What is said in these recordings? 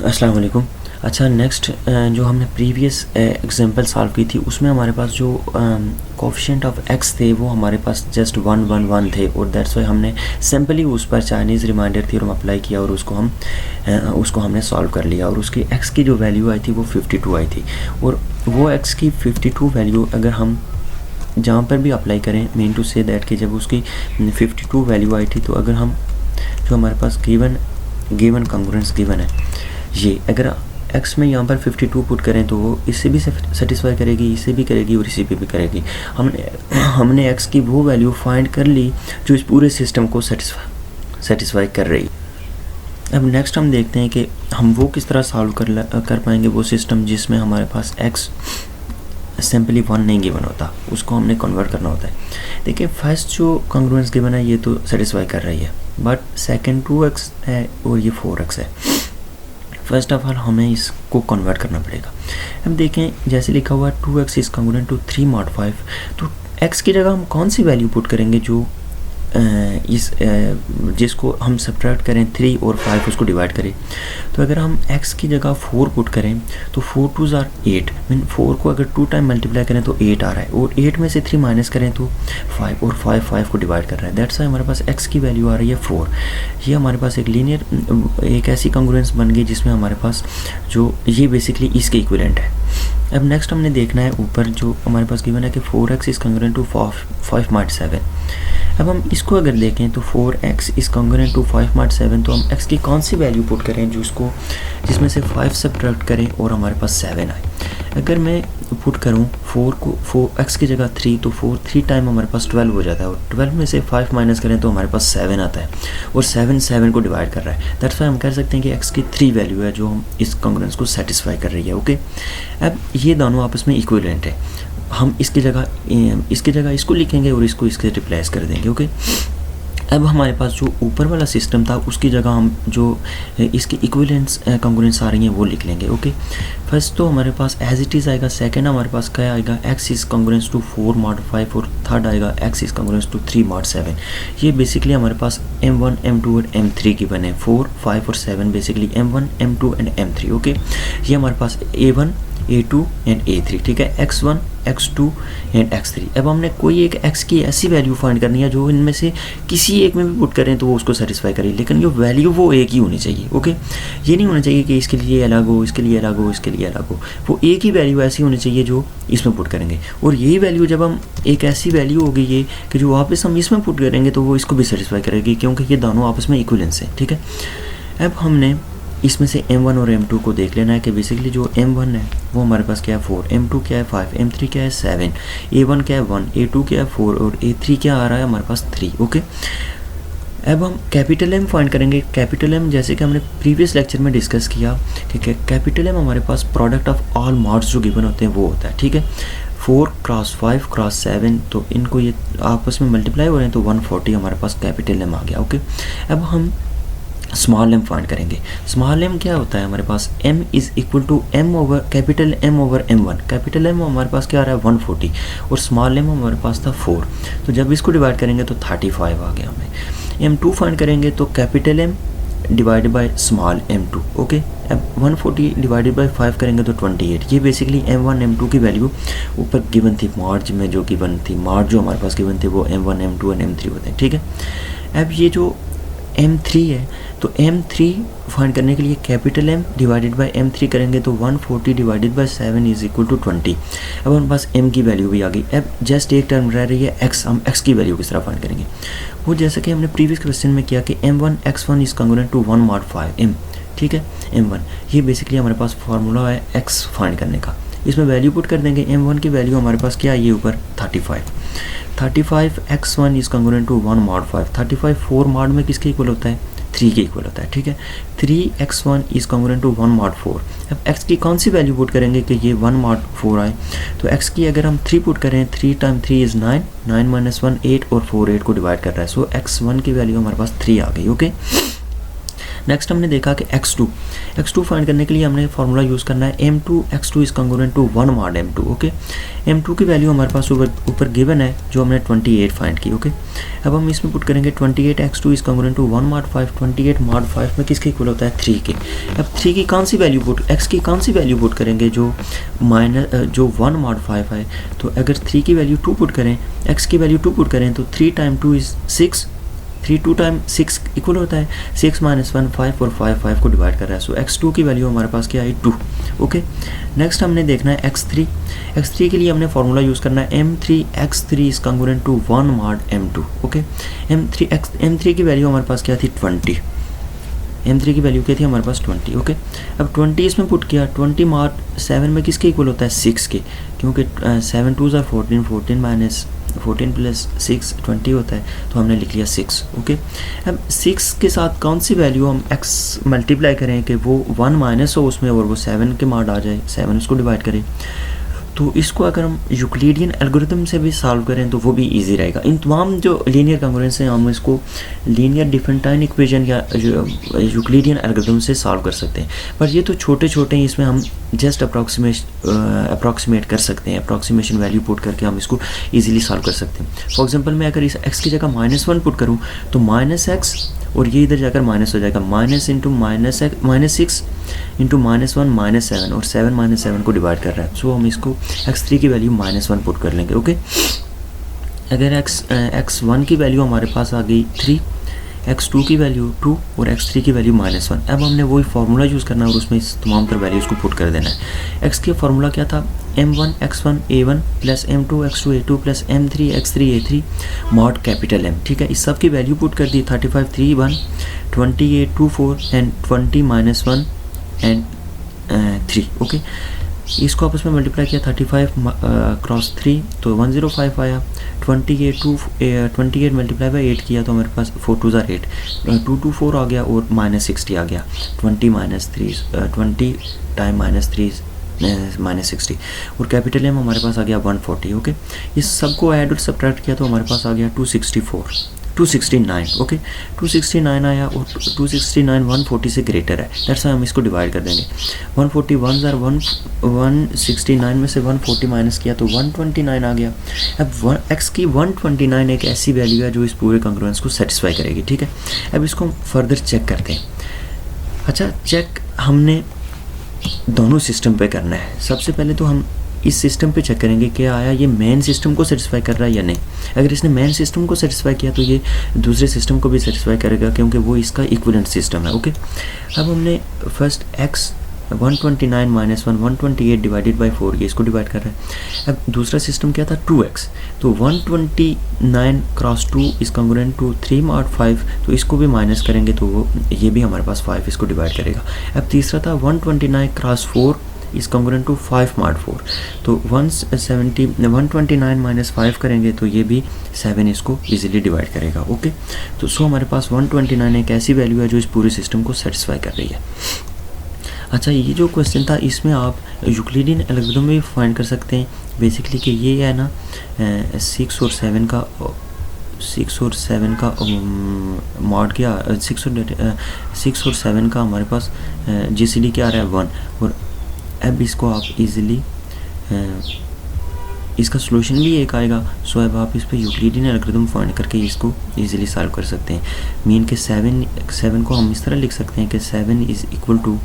अस्सलाम वालेकुम। अच्छा, नेक्स्ट जो हमने प्रीवियस एग्जांपल सॉल्व की थी उसमें हमारे पास जो कोफिशिएंट ऑफ एक्स थे वो हमारे पास जस्ट 1 1 1 थे और दैट्स वाई हमने सिंपली उस पर चाइनीज़ रिमाइंडर थ्योरम अप्लाई किया और उसको हमने सॉल्व कर लिया और उसकी एक्स की जो वैल्यू आई थी वो 52 आई थी। और वो एक्स की 52 वैल्यू अगर हम जहाँ पर भी अप्लाई करें, मीन टू से दैट कि जब उसकी 52 वैल्यू आई थी तो अगर हम जो हमारे पास गिवन कॉन्ग्रुएंस गिवन है, ये अगर एक्स में यहाँ पर 52 पुट करें तो वो इससे भी सेटिस्फाई करेगी, इससे भी करेगी और इसी पे भी करेगी। हमने एक्स की वो वैल्यू फाइंड कर ली जो इस पूरे सिस्टम को सेटिस्फाई कर रही। अब नेक्स्ट हम देखते हैं कि हम वो किस तरह सॉल्व कर पाएंगे वो सिस्टम जिसमें हमारे पास एक्स सिंपली 1 नहीं गिवन होता, उसको हमने कन्वर्ट करना होता है। देखिए, फर्स्ट जो कॉन्ग्रुएंस गिवन है ये तो सेटिस्फाई कर रही है, बट सेकंड 2x है और ये 4x है। फर्स्ट ऑफ ऑल हमें इसको कन्वर्ट करना पड़ेगा। अब देखें, जैसे लिखा हुआ है 2x is congruent to 3 mod 5, तो x की जगह हम कौन सी वैल्यू पुट करेंगे जो जिसको हम सब्ट्रैक्ट करें 3 और 5 उसको डिवाइड करें। तो अगर हम x की जगह 4 पुट करें तो 4 2s are 8, मीन 4 को अगर 2 टाइम मल्टीप्लाई करें तो 8 आ रहा है और 8 में से 3 माइनस करें तो 5 और 5 को डिवाइड कर रहा है। दैट्स वाई हमारे पास x की वैल्यू आ रही है 4। ये हमारे पास एक ऐसी कॉन्ग्रुएंस बन गई जिसमें हमारे पास जो ये बेसिकली इसके इक्विवेलेंट है। अब नेक्स्ट हमने देखना है ऊपर जो हमारे पास गिवन है कि 4x is congruent to 5 mod 7। अब हम इसको अगर देखें तो 4x is congruent to 5 mod 7, तो हम x की कौन सी वैल्यू पुट करें जिसमें से 5 सब्ट्रैक्ट करें और हमारे पास 7 आए। अगर मैं पुट करूं 4 x की जगह 3, तो 3 टाइम हमारे पास 12 हो जाता है और 12 में से 5 माइनस करें तो हमारे पास 7 आता है और 7 को डिवाइड कर रहा है। दैट्स वाई हम कह सकते हैं कि x की 3 वैल्यू है जो हम इस कॉन्ग्रुएंस को सेटिस्फाई कर रही है। ओके, अब ये दोनों आपस में इक्विवेलेंट है, हम इसकी जगह इसको लिखेंगे और इसको इसके रिप्लेस कर देंगे। ओके, अब हमारे पास जो ऊपर वाला सिस्टम था उसकी जगह हम जो इसके इक्विवेलेंट्स कॉन्ग्रुएंस आ रही हैं वो लिख लेंगे। ओके, फर्स्ट तो हमारे पास एज इट इज़ आएगा, सेकंड हमारे पास क्या आएगा, x is congruence to 4 mod 5 और थर्ड आएगा x is congruence to 3 mod 7। ये बेसिकली हमारे पास m1 m2 और m3 की बने, 4 5 और 7 basically m1 m2 and m3। Okay, ये हमारे पास a1 a2 एंड a3, ठीक है, x1 x2 एंड x3। अब हमने कोई एक x की ऐसी वैल्यू फाइंड करनी है जो इनमें से किसी एक में भी पुट करें तो वो उसको सेटिस्फाई करे, लेकिन जो वैल्यू वो एक ही होनी चाहिए। ओके, ये नहीं होना चाहिए कि इसके लिए अलग हो, इसके लिए अलग हो, इसके लिए अलग हो, वो एक ही वैल्यू ऐसी होनी चाहिए जो इसमें पुट करेंगे। और यही वैल्यू जब हम एक ऐसी वैल्यू होगी ये कि जो वापस हम इसमें पुट करेंगे तो वो इसको भी सेटिस्फाई करेगी, क्योंकि ये दोनों आपस में इक्विवेलेंस है। ठीक है, अब हमने इसमें से m1 और m2 को देख लेना है कि बेसिकली जो m1 है वो हमारे पास क्या है 4, m2 क्या है 5, m3 क्या है 7, a1 क्या है 1, a2 क्या है 4 और a3 क्या आ रहा है हमारे पास 3। ओके, अब हम कैपिटल M फाइंड करेंगे। कैपिटल M जैसे कि हमने प्रीवियस लेक्चर में डिस्कस किया, ठीक है, कैपिटल M हमारे पास प्रोडक्ट ऑफ ऑल मॉड्स जो गिवन होते हैं वो होता है। ठीक है, 4 क्रॉस 5 क्रॉस 7, तो इनको ये आपस में मल्टीप्लाई हो रहे हैं तो 140 हमारे पास कैपिटल M आ गया। ओके, अब हम स्मॉल m फाइंड करेंगे। स्मॉल m क्या होता है हमारे पास, m is equal to m over capital M over m1। Capital M हमारे पास क्या आ रहा है 140 और स्मॉल m हमारे पास था 4, तो जब इसको डिवाइड करेंगे तो 35 आ गया हमें। m2 फाइंड करेंगे तो capital M divided by small m2। Okay, अब 140 डिवाइडेड बाय 5 करेंगे तो 28। ये बेसिकली m1 m2 की वैल्यू ऊपर गिवन थी, मॉड में जो गिवन थी, मॉड जो हमारे पास गिवन थे वो m1 m2 एंड m3 होते हैं। ठीक है, अब ये जो m3 है तो m3 फाइंड करने के लिए capital M divided by m3 करेंगे तो 140 divided by 7 is equal to 20। अब हमारे पास m की वैल्यू भी आ गई। अब जस्ट एक टर्म रह रही है x, हम x की वैल्यू किस तरह फाइंड करेंगे, वो जैसा कि हमने प्रीवियस क्वेश्चन में किया कि m1 x1 is congruent to 1 mod 5 m। ठीक है, m1 ये बेसिकली हमारे पास फार्मूला है x फाइंड करने का, इसमें वैल्यू पुट कर देंगे। m1 की वैल्यू हमारे पास क्या है, ये ऊपर 35 x1 is congruent to 1 mod 5। 35 4 mod में किसके इक्वल होता है, 3 के इक्वल होता है। ठीक है, 3x1 is congruent to 1 mod 4। अब x की कौन सी वैल्यू पुट करेंगे कि ये 1 mod 4 आए, तो x की अगर हम 3 पुट करें, 3 टाइम 3 इज़ 9, 9 माइनस 1 8 और 4 8 को डिवाइड कर रहा है, सो x1 की वैल्यू हमारे पास 3 आ गई। ओके, नेक्स्ट हमने देखा कि x2 फाइंड करने के लिए हमने फार्मूला यूज़ करना है m2 x2 is congruent to 1 mod m2। Okay, m2 की वैल्यू हमारे पास ऊपर गिवन है जो हमने 28 फाइंड की। ओके, अब हम इसमें पुट करेंगे 28 x2 is congruent to 1 mod 5। 28 mod 5 में किसके इक्वल होता है 3 के। अब 3 की कौन सी वैल्यू पुट x की कौन सी वैल्यू पुट करेंगे जो 1 mod 5 है। तो अगर 3 की वैल्यू 2 पुट करें, x की वैल्यू 2 पुट करें तो 3 टाइम 2 इज़ 6, 3 2 टाइम 6 इक्वल होता है 6 - 1 5 और 5 को डिवाइड कर रहा है। सो x2 की वैल्यू हमारे पास क्या आई 2। ओके, नेक्स्ट हमने देखना है x3 के लिए हमने फार्मूला यूज़ करना है m3 x3 is congruent to 1 mod m2। Okay, m3 की वैल्यू हमारे पास क्या थी 20। m3 की वैल्यू क्या थी हमारे पास 20। ओके, अब 20 इसमें पुट किया, 20 mod 7 में किसके इक्वल होता है 6 के, क्योंकि 7 2s are 14, 14 minus 14 प्लस 6 20 होता है, तो हमने लिख लिया 6। ओके, अब 6 के साथ कौन सी वैल्यू हम x मल्टीप्लाई करें कि वो 1 माइनस हो उसमें और वो 7 के मार्ड आ जाए, 7 उसको डिवाइड करें। तो इसको अगर हम यूक्लिडियन एल्गोरिथम से भी सॉल्व करें तो वो भी इजी रहेगा। इन तमाम जो लीनियर कंग्रुएंस हैं हम इसको लीनियर डिफरेंटाइन इक्वेशन या यूक्लिडियन एल्गोरिथम से सॉल्व कर सकते हैं, पर ये तो छोटे छोटे हैं, इसमें हम जस्ट अप्रॉक्सीमेट कर सकते हैं, अप्रॉक्सीमेशन वैल्यू पुट करके हम इसको ईजिली सॉल्व कर सकते हैं। फॉर एग्जांपल मैं अगर इस x की जगह -1 पुट करूँ तो -x और ये इधर जाकर माइनस हो जाएगा, माइनस इंटू -6 इंटू -1 -7 और 7 - 7 को डिवाइड कर रहा है। सो हम इसको x3 की वैल्यू -1 पुट कर लेंगे। ओके, अगर x1 की वैल्यू हमारे पास आ गई 3, x2 की वैल्यू 2 और x3 की वैल्यू -1। अब हमने वही फार्मूला यूज़ करना है और उसमें इस तमाम तर वैल्यूज़ को पुट कर देना है। x का फार्मूला क्या था m1 x1 a1 plus m2 x2 a2 plus m3 x3 a3 mod capital M। ठीक है, इस सब की वैल्यू पुट कर दी, 35 3 1 28 2 4 एंड 20 -1 एंड 3। ओके, इसको आपस में मल्टीप्लाई किया 35 क्रॉस 3 तो 105 आया, 28 मल्टीप्लाई बाई 8 किया तो हमारे पास 4 2s are 8, 224 आ गया और -60 आ गया, 20 टाइम -3 -60 और कैपिटल M हमारे पास आ गया 140। ओके, इस सबको ऐड और सब्ट्रैक्ट किया तो हमारे पास आ गया 269। ओके, 269 आया और 269 140 से ग्रेटर है, दैट्स वाई हम इसको डिवाइड कर देंगे। 141 169 में से 140 माइनस किया तो 129 आ गया। अब x की 129 एक ऐसी वैल्यू है जो इस पूरे कंग्रुएंस को सेटिस्फाई करेगी। ठीक है, अब इसको हम फर्दर चेक करते हैं। अच्छा, चेक हमने दोनों सिस्टम पे करना है। सबसे पहले तो हम इस सिस्टम पे चेक करेंगे क्या आया ये मेन सिस्टम को सेटिस्फाई कर रहा है या नहीं। अगर इसने मेन सिस्टम को सेटिस्फाई किया तो ये दूसरे सिस्टम को भी सेटिस्फाई करेगा क्योंकि वो इसका इक्विवेलेंट सिस्टम है। ओके, अब हमने फर्स्ट x 129 - 1 128 डिवाइडेड बाई 4 ये इसको डिवाइड कर रहा है। अब दूसरा सिस्टम क्या था 2x, तो 129 cross 2 is congruent to 3 mod 5, तो इसको भी माइनस करेंगे तो वो ये भी हमारे पास 5 इसको डिवाइड करेगा। अब तीसरा था 129 cross 4 is congruent to 5 mod 4, तो 129 माइनस 5 करेंगे तो ये भी 7 इसको इजीली डिवाइड करेगा। ओके, तो सो हमारे पास 129 एक ऐसी वैल्यू है जो इस पूरे सिस्टम को सेटिस्फाई कर रही है। अच्छा, ये जो क्वेश्चन था इसमें आप यूक्लिडियन एल्गोरिथम में भी फाइंड कर सकते हैं बेसिकली कि ये है ना 6 और 7 का मॉड क्या 6 और 7 का हमारे पास GCD क्या आ रहा है 1, और अब इसको आप इजीली इसका सॉल्यूशन भी एक आएगा। सो अब आप इस पर यूक्लिडियन एल्गोरिथम फाइंड करके इसको इजीली सॉल्व कर सकते हैं। मीन के 7 को हम इस तरह लिख सकते हैं कि 7 इज़ इक्वल टू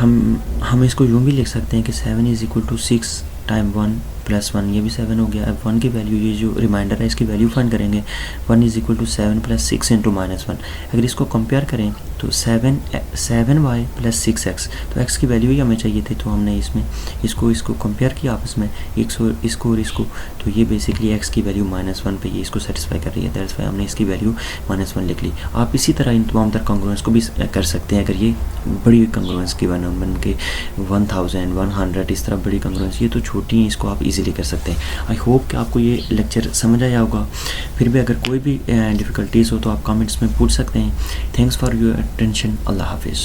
हम इसको यूँ भी लिख सकते हैं कि 7 is equal to 6 time 1 plus 1, ये भी 7 हो गया। अब 1 की वैल्यू ये जो रिमाइंडर है इसकी वैल्यू फाइंड करेंगे। 1 is equal to 7 plus 6 into -1। अगर इसको कंपेयर करें तो 7y प्लस 6x, तो x की वैल्यू ही हमें चाहिए थी, तो हमने इसमें इसको कंपेयर किया आपस में इसको और इसको, तो ये बेसिकली x की वैल्यू -1 पे ये इसको सेटिस्फाई कर रही है, दैट्स वाई हमने इसकी वैल्यू -1 लिख ली। आप इसी तरह इन तमाम तर कंग्रुएंस को भी कर सकते हैं। अगर ये बड़ी कंग्रुएंस की बन के 1000 100 इस तरह बड़ी कंग्रुएंस, ये तो छोटी हैं, इसको आप इजीली कर सकते हैं। आई होप कि आपको ये लेक्चर समझ आया होगा। फिर भी अगर कोई भी डिफ़िकल्टीज़ हो तो आप कमेंट्स में पूछ सकते हैं। Thanks for your attention. Allah हाफिज़।